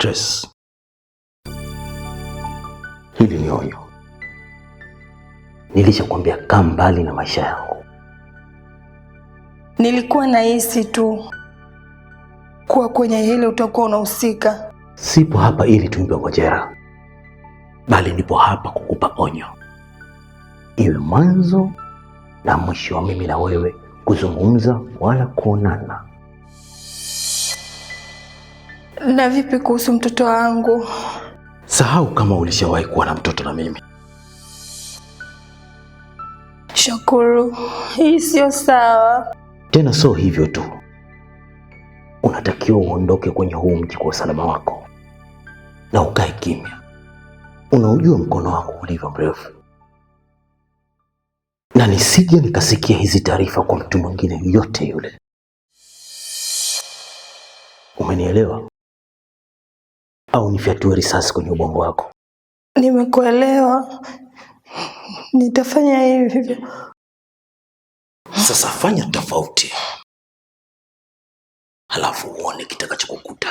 Trace, hili ni onyo. Nilishakwambia kaa mbali na maisha yangu. Nilikuwa nahisi tu kuwa kwenye hili utakuwa unahusika. Sipo hapa ili tumpe ngojera, bali nipo hapa kukupa onyo, iwe mwanzo na mwisho wa mimi na wewe kuzungumza wala kuonana. Na vipi kuhusu mtoto wangu? Sahau kama ulishawahi kuwa na mtoto na mimi. Shukuru, hii sio sawa. Tena sio hivyo tu, unatakiwa uondoke kwenye huu mji kwa usalama wako na ukae kimya. Unaujua mkono wangu ulivyo mrefu, na nisije nikasikia hizi taarifa kwa mtu mwingine yote yule. Umenielewa? Au nifyatue risasi kwenye ubongo wako? Nimekuelewa, nitafanya hivyo. Sasa fanya tofauti, halafu uone kitakachokukuta.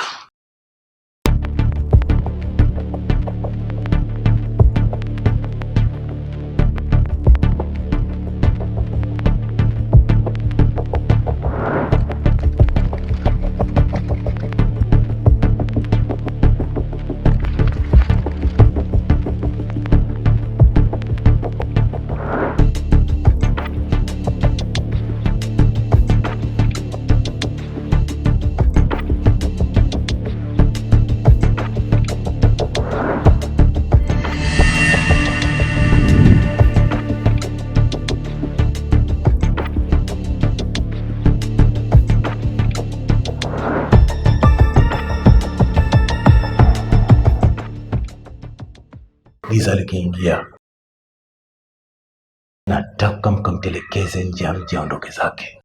Giza likiingia, nataka mkamtelekeze nje ya mji aondoke zake.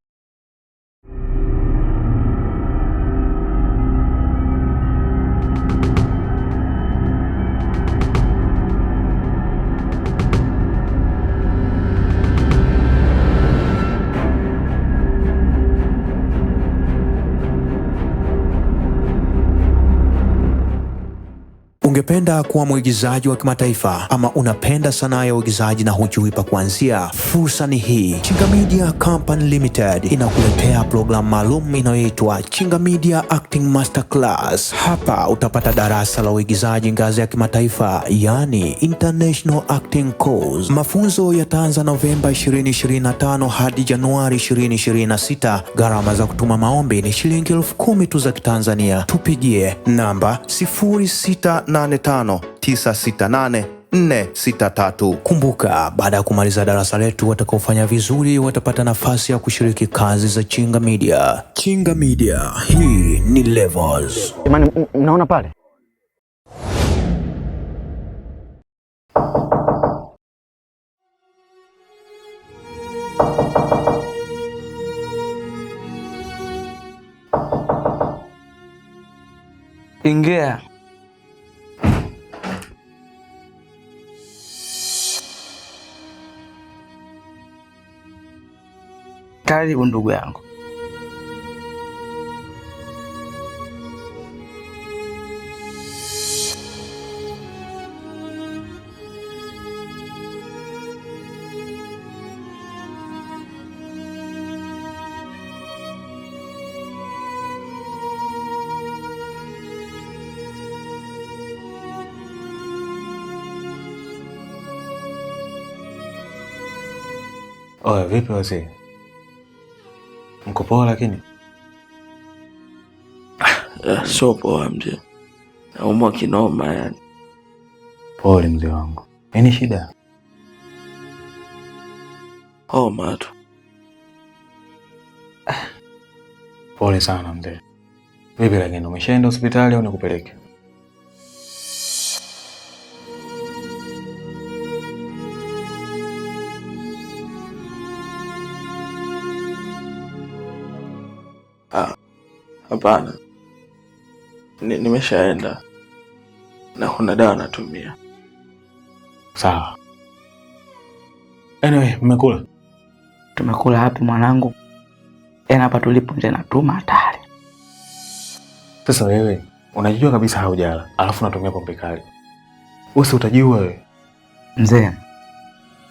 Ungependa kuwa mwigizaji wa kimataifa ama unapenda sanaa ya uigizaji na hujui pa kuanzia? Fursa ni hii. Chinga Media Company Limited inakuletea programu maalum inayoitwa Chinga Media Acting Masterclass. Hapa utapata darasa la uigizaji ngazi ya kimataifa, yani International Acting Course. Mafunzo yataanza Novemba 2025 hadi Januari 2026. Gharama za kutuma maombi ni shilingi 10,000 tu za Kitanzania. Tupigie namba 0685968463. Kumbuka, baada ya kumaliza darasa letu, watakaofanya vizuri watapata nafasi ya kushiriki kazi za Chinga Media. Chinga Media, hii ni Levels. Jamani, mnaona pale? Ingia. Karibu ndugu yangu. Oe, vipi wazee? Mko poa lakini? Sio poa mzee. Naumwa kinoma yani. Pole mzee wangu. Nini shida? Homa tu. Pole sana mzee. Vipi lakini umeshaenda hospitali au nikupeleke? Hapana. Nimeshaenda. Na kuna dawa natumia. Sawa. Anyway, mmekula? Tumekula hapi mwanangu. Hapa tulipo nje na tuma hatari. Sasa wewe Unajijua kabisa haujala, alafu unatumia pombe kali. Usi utajiua wewe. Mzee,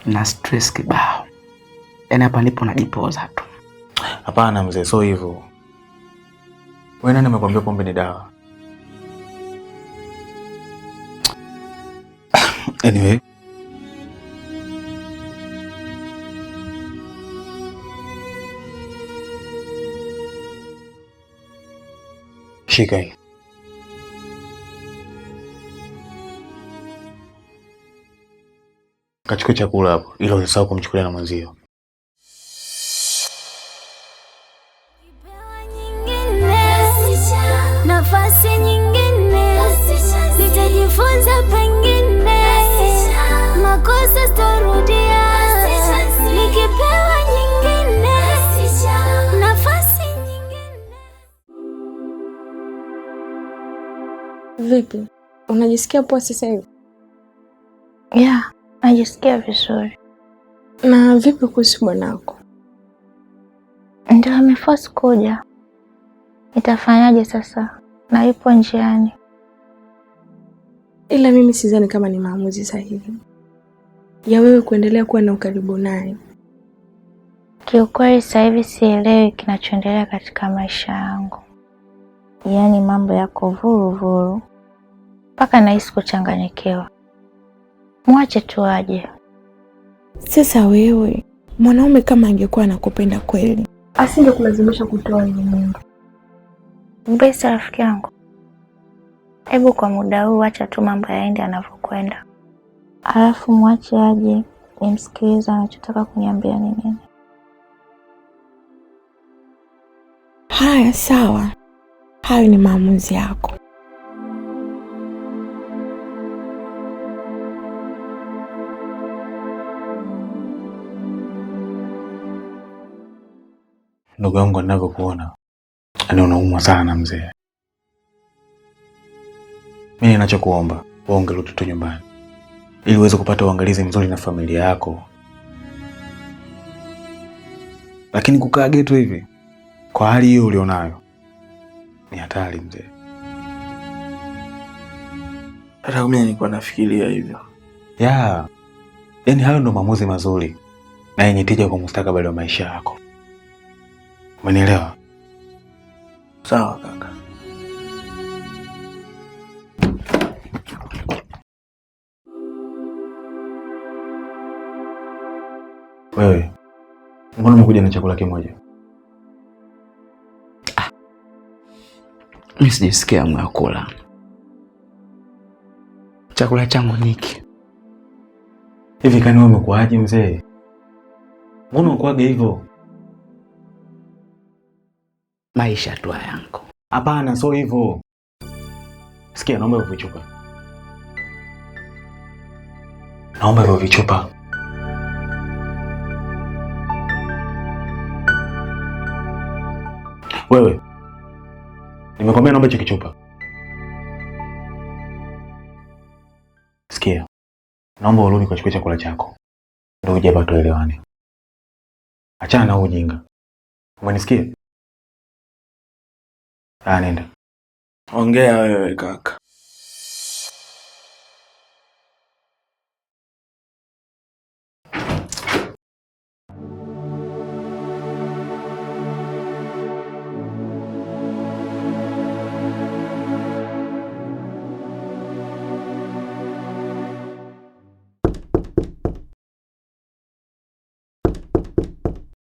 na stress kibao. Yaani hapa nipo najipoza tu. Hapana mzee, so hivyo. Wewe nani amekwambia pombe ni dawa? Anyway, shika hii. Kachukua chakula hapo ili usisahau kumchukulia na mwenzio. Nafasi nyingine nitajifunza, pengine makosa sitarudia. Nikipewa nyingine nafasi nyingine. Vipi? Unajisikia poa sasa hivi? Yeah, najisikia vizuri. Na vipi kuhusu bwanako? Ndio ameforce kuja. Nitafanyaje sasa? Na yupo njiani. Ila mimi sidhani kama ni maamuzi sahihi ya wewe kuendelea kuwa na ukaribu naye. Kiukweli sasa hivi sielewi kinachoendelea katika maisha yangu. Yaani mambo yako vuru mpaka nahisi kuchanganyikiwa. Mwache tu aje. Sasa wewe, mwanaume kama angekuwa anakupenda kweli, asingekulazimisha kutoa ile mimba. Mbesa rafiki yangu. Hebu kwa muda huu acha tu mambo yaende yanavyokwenda. Alafu mwache aje nimsikilize anachotaka kuniambia ni nini. Haya sawa. Hayo ni maamuzi yako. Ndugu yangu ninavyokuona, yaani unaumwa sana mzee. Mimi ninachokuomba, wewe ungerudi tu nyumbani ili uweze kupata uangalizi mzuri na familia yako. Lakini kukaa geto hivi kwa hali hiyo ulionayo ni hatari mzee. Hata mimi nilikuwa nafikiria hivyo. Yaani hayo ndo maamuzi mazuri na yenye tija kwa mustakabali wa maisha yako. Umenielewa? Sawa kaka. Wewe, mbona umekuja na chakula kimoja? Mimi sijisikia hamu ya kula. Chakula changu niki. Hivi kani wewe umekuaje mzee? Mbona unakuaga hivyo? Maisha tu yangu. Hapana, sio hivyo. Sikia, naomba hivyo vichupa. Naomba hivyo vichupa. Wewe, nimekwambia naomba hicho kichupa. Sikia, naomba urudi kuchukua chakula chako. Ndio uje hapa tuelewane. Achana na ujinga. Umenisikia? Nenda. Ongea wewe kaka.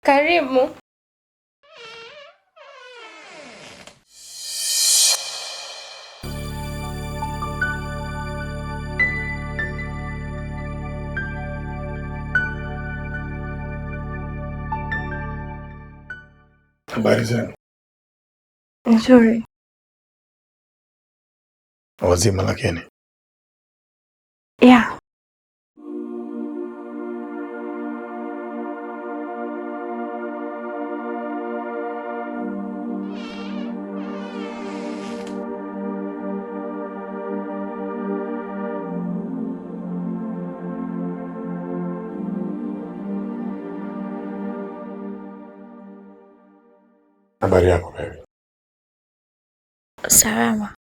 Karibu. Habari zenu? Nzuri. Wazima lakini? Yeah. Habari yako baby? Salama.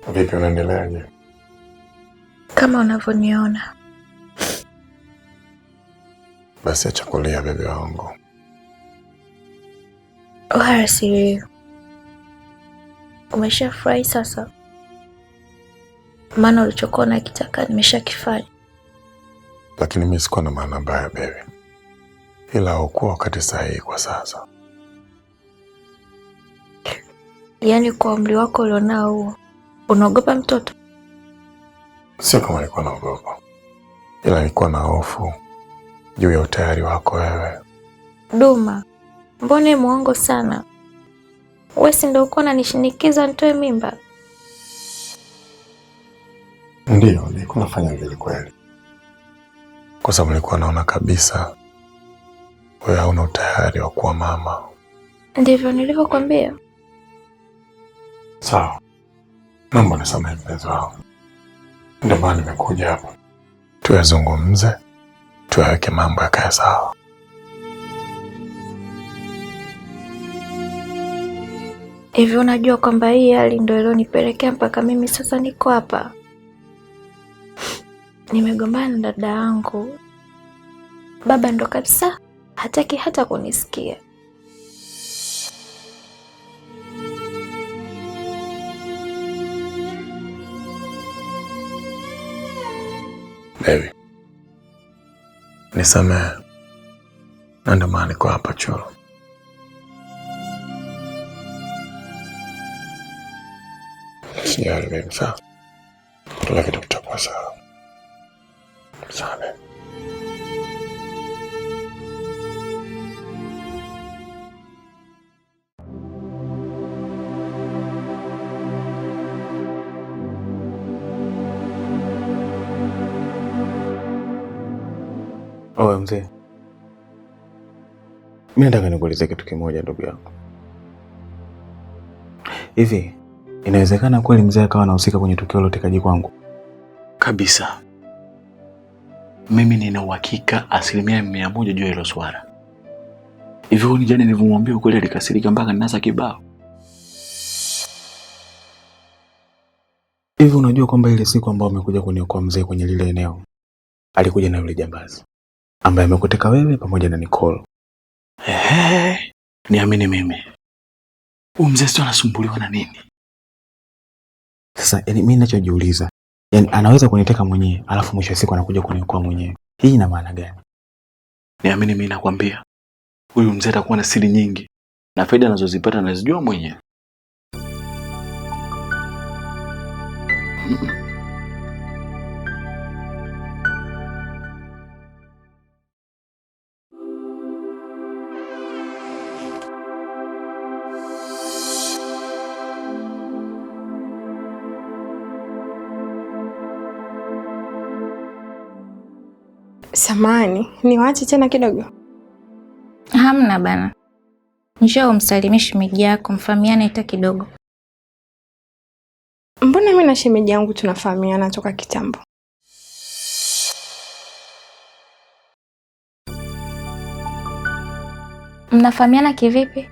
Vipi, unaendeleaje? Kama unavyoniona. Basi acha kulia bebe wangu. Wala si. Umeshafurahi sasa? Maana ulichokuwa unakitaka nimeshakifanya. Lakini mimi sikuwa na maana mbaya bebe. Ila haukuwa wakati sahihi kwa sasa. Yaani kwa umri wako ulionao huo, unaogopa mtoto? Sio kama nilikuwa naogopa. Ila nilikuwa na hofu juu ya utayari wako wewe. Duma, mbona muongo sana? Wewe si ndio uko unanishinikiza nitoe mimba? Ndio, nilikuwa nafanya vile kweli. Kwa sababu nilikuwa naona kabisa wewe hauna utayari wa kuwa mama. Ndivyo nilivyokuambia. Sawa. Naomba nisamehe mpenzi wangu. Ndio maana nimekuja hapa. Tuyazungumze, tuyaweke mambo yakae sawa. Hivi unajua kwamba hii hali ndio ilionipelekea mpaka mimi sasa niko hapa. Nimegombana na dada yangu. Baba ndo kabisa hataki hata kunisikia. Baby, nisamehe. Na ndio maana niko hapa chuo. Sijali baby, sawa? Kila kitu kitakuwa sawa. Sawa. Owe mzee, mimi nataka nikuulize kitu kimoja ndugu yangu. Hivi inawezekana kweli mzee akawa anahusika kwenye tukio la utekaji kwangu? Kabisa. Mimi nina uhakika 100% juu ya hilo swala. Hivi huyu jana nilivyomwambia ukweli alikasirika mpaka ninasa kibao. Hivi unajua kwamba ile siku ambayo amekuja kuniokoa mzee kwenye lile eneo alikuja na yule jambazi ambaye amekuteka wewe pamoja na Nicole? Niamini mimi. Huyu mzee sio anasumbuliwa na nini? Sasa mimi ninachojiuliza, anaweza kuniteka mwenyewe alafu mwisho wa siku anakuja kuniokoa mwenyewe. Hii ina maana gani? Niamini mimi nakwambia. Huyu mzee atakuwa na siri nyingi na faida anazozipata anazijua mwenyewe. Samani, niwaache tena kidogo? Hamna bana. Njoo umsalimie shemeji yako, mfahamiane hata kidogo. Mbona mimi na shemeji yangu tunafahamiana toka kitambo? Mnafahamiana kivipi?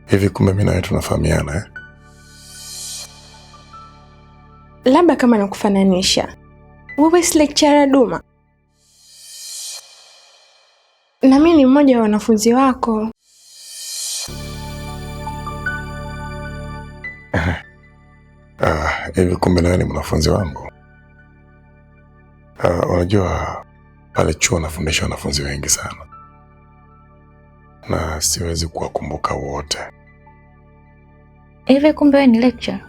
Hivi kumbe mimi na wewe tunafahamiana eh? Labda kama nakufananisha. Wewe si lecturer Duma. Na mimi ni mmoja wa wanafunzi wako. Hivi kumbe na wewe ni mwanafunzi wangu. Unajua pale chuo nafundisha wanafunzi wengi sana. Na siwezi kuwakumbuka wote. Hivi kumbe wewe ni lecturer?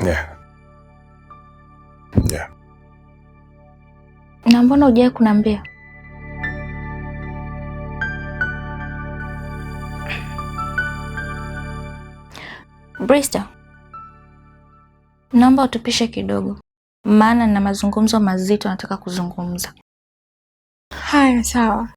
Yeah. Na mbona hujawahi kuniambia? Bristol, naomba utupishe kidogo, maana na mazungumzo mazito nataka kuzungumza. Haya, sawa.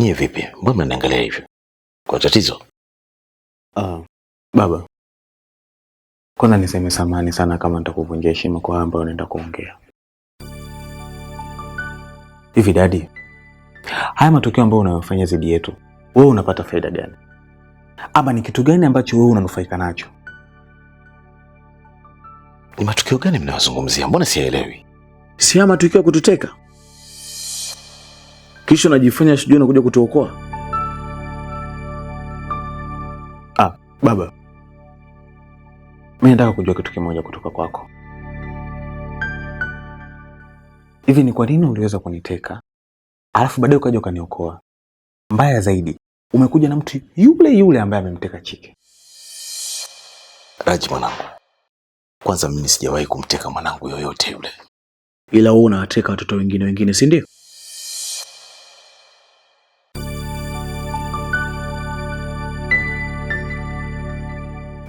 Nyie vipi? Mbona mnaniangalia hivyo? Kwa tatizo? Baba. Kwanza niseme samahani sana kama nitakuvunjia heshima kwa ambayo unaenda kuongea. Hivi Daddy, haya matukio ambayo unayofanya zidi yetu, wewe unapata faida gani? Ama ni kitu gani ambacho wewe unanufaika nacho? Ni matukio gani mnayozungumzia? Mbona sielewi? Si haya matukio ya kututeka? Kisha unajifanya sijui unakuja kutuokoa? Baba. Mimi nataka kujua kitu kimoja kutoka kwako. Hivi ni kwa nini uliweza kuniteka, alafu baadaye ukaja ukaniokoa? Mbaya zaidi, umekuja na mtu yule yule ambaye amemteka Chike. Raji mwanangu, kwanza mimi sijawahi kumteka mwanangu yoyote yule. Ila wewe unawateka watoto wengine, si ndio?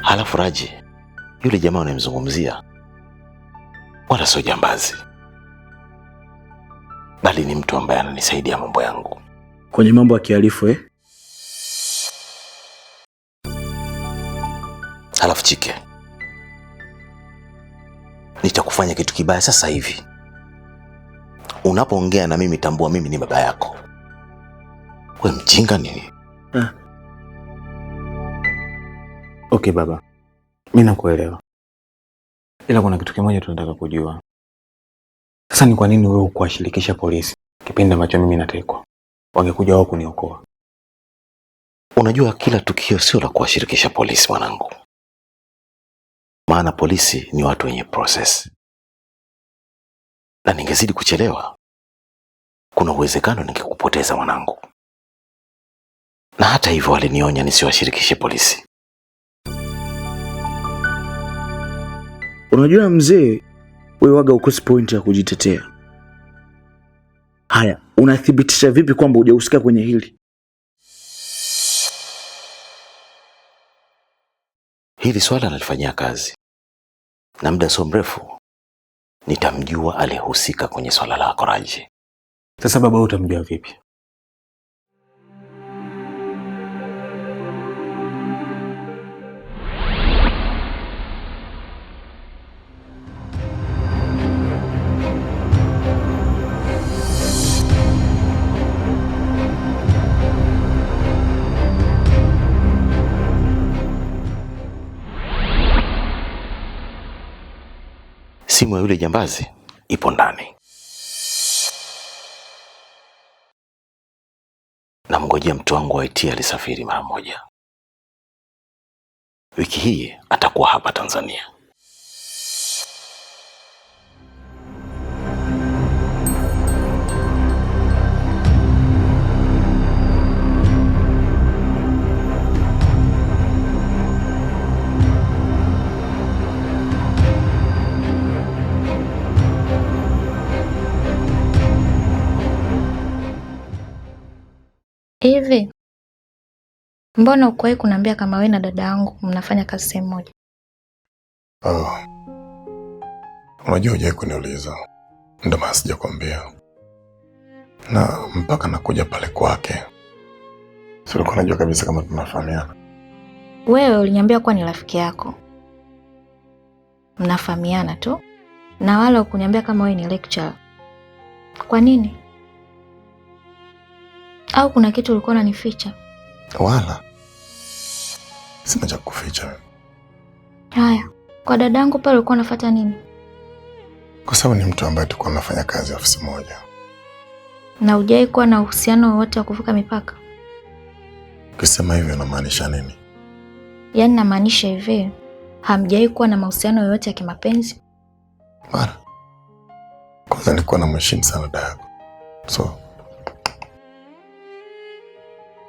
Halafu Raji, yule jamaa unayemzungumzia wala sio jambazi, bali ni mtu ambaye ananisaidia mambo yangu. Kwenye mambo ya kihalifu Halafu Chike, nitakufanya kitu kibaya sasa hivi. Unapoongea na mimi tambua mimi ni baba yako. Wewe mjinga nini? Okay baba, mimi nakuelewa. Ila kuna kitu kimoja tunataka kujua. Sasa ni kwa nini wewe ukuwashirikisha polisi kipindi ambacho mimi natekwa? Wangekuja wao kuniokoa. Unajua kila tukio sio la kuwashirikisha polisi mwanangu. Maana polisi ni watu wenye process. Na ningezidi kuchelewa, kuna uwezekano ningekupoteza mwanangu. Na hata hivyo walinionya nisiwashirikishe polisi. Unajua mzee, wewe waga ukosi point ya kujitetea. Haya, unathibitisha vipi kwamba hujahusika kwenye hili? Hili swala nalifanyia kazi. Na muda sio mrefu nitamjua aliyehusika kwenye swala lako Raji. Sasa baba, utamjua vipi? Simu ya yule jambazi ipo ndani. Na mngojea mtu wangu wa IT alisafiri mara moja. Wiki hii atakuwa hapa Tanzania. Hivi mbona ukuwahi kuniambia kama wewe na dada yangu mnafanya kazi sehemu moja? Unajua hujawahi kuniuliza, ndio maana sijakwambia. Na mpaka nakuja pale kwake silikuwa najua kabisa kama tunafahamiana. Wewe uliniambia kuwa ni rafiki yako, mnafahamiana tu, na wala ukuniambia kama wewe ni lecturer. Kwa nini? Au kuna kitu ulikuwa unanificha? Wala sina cha kuficha. Haya, kwa dadangu pale ulikuwa unafuata nini? Kwa sababu ni mtu ambaye tulikuwa tunafanya kazi ofisi moja. Na hujai kuwa na uhusiano wowote wa kuvuka mipaka? Ukisema hivyo unamaanisha nini? Yaani namaanisha hivi, hamjai kuwa na mahusiano yoyote ya kimapenzi? Mara kwanza nilikuwa namheshimu sana dada yako. So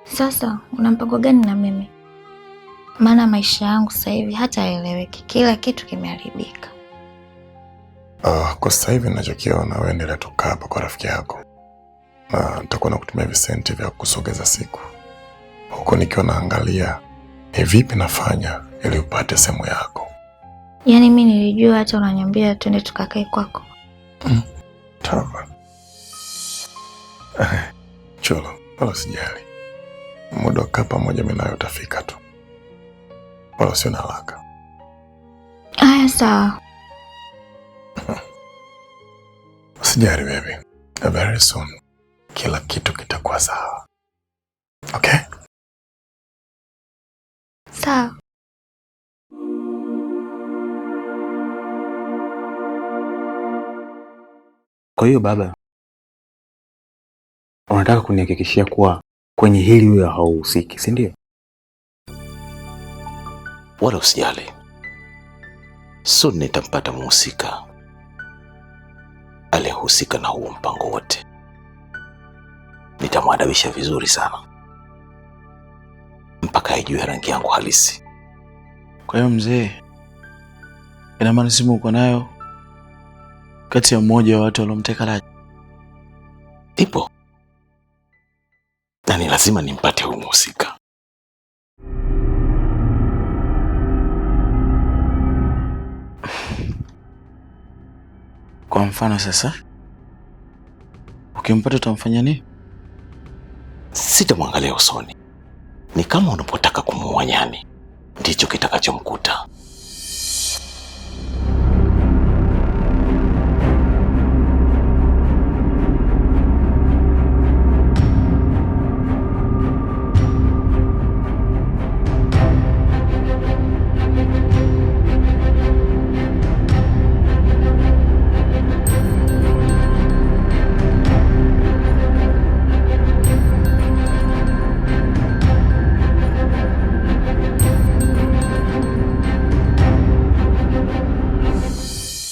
sasa una mpango gani na mimi? Maana maisha yangu sasa hivi hata haeleweki, kila kitu kimeharibika. Kwa sasa hivi ninachokiona wewe endelea tukaa hapa kwa rafiki yako. Na nitakuwa nakutumia visenti vya kusogeza siku. Huko nikiwa naangalia ni vipi nafanya ili upate sehemu yako. Yaani mimi nilijua hata unaniambia twende tukakae kwako. Tawa. Cholo, wala sijali. muda wa kukaa pamoja mimi nawe utafika tu, wala usio na haraka. Haya, sawa. Usijali baby, very soon kila kitu kitakuwa sawa. Okay? Sawa. Kwa hiyo baba, unataka kunihakikishia kuwa kwenye hili wewe hauhusiki, si ndio? Wala usijali, soon nitampata mhusika aliyehusika na huo mpango wote. Nitamwadabisha vizuri sana mpaka ajue rangi yangu halisi. Kwa hiyo mzee, ina maana simu uko nayo kati ya mmoja wa watu waliomteka Raji? Ipo, na ni lazima nimpate huyo mhusika. Kwa mfano sasa, ukimpata utamfanya nini? Sitamwangalia usoni. Ni kama unapotaka kumuua nyani, ndicho kitakachomkuta.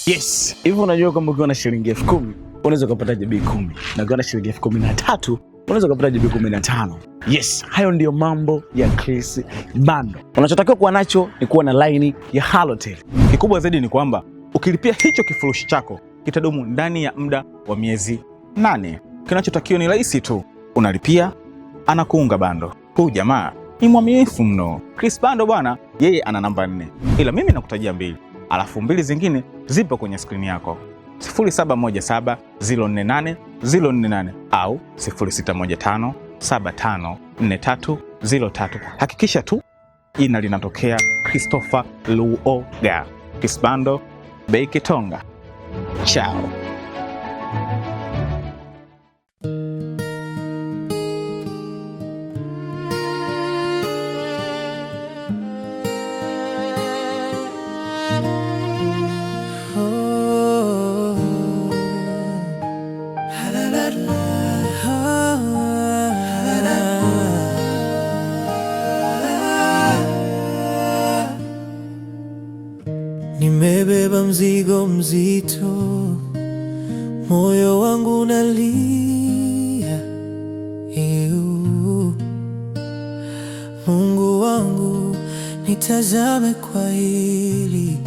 Yes, hivyo unajua kwamba ukiwa na shilingi 10,000 unaweza kupata JB 10, na ukiwa na shilingi 13,000 unaweza kupata JB 15. Yes, hayo ndiyo mambo ya Chris Bando. Unachotakiwa kuwa nacho ni kuwa na line ya Halotel. Kikubwa zaidi ni kwamba ukilipia hicho kifurushi chako kitadumu ndani ya muda wa miezi 8. Kinachotakiwa ni rahisi tu, unalipia anakuunga bando. Huyu jamaa ni mwaminifu mno. Chris Bando bwana, yeye ana namba 4, ila mimi nakutajia 2. Alafu 2 zingine zipo kwenye skrini yako: 0717048048 au 0615754303. Hakikisha tu jina linatokea Christopher Luoga. Chris Bando, bei kitonga. Ciao. Nimebeba mzigo mzito, moyo wangu unalia. Mungu wangu, nitazame kwa hili.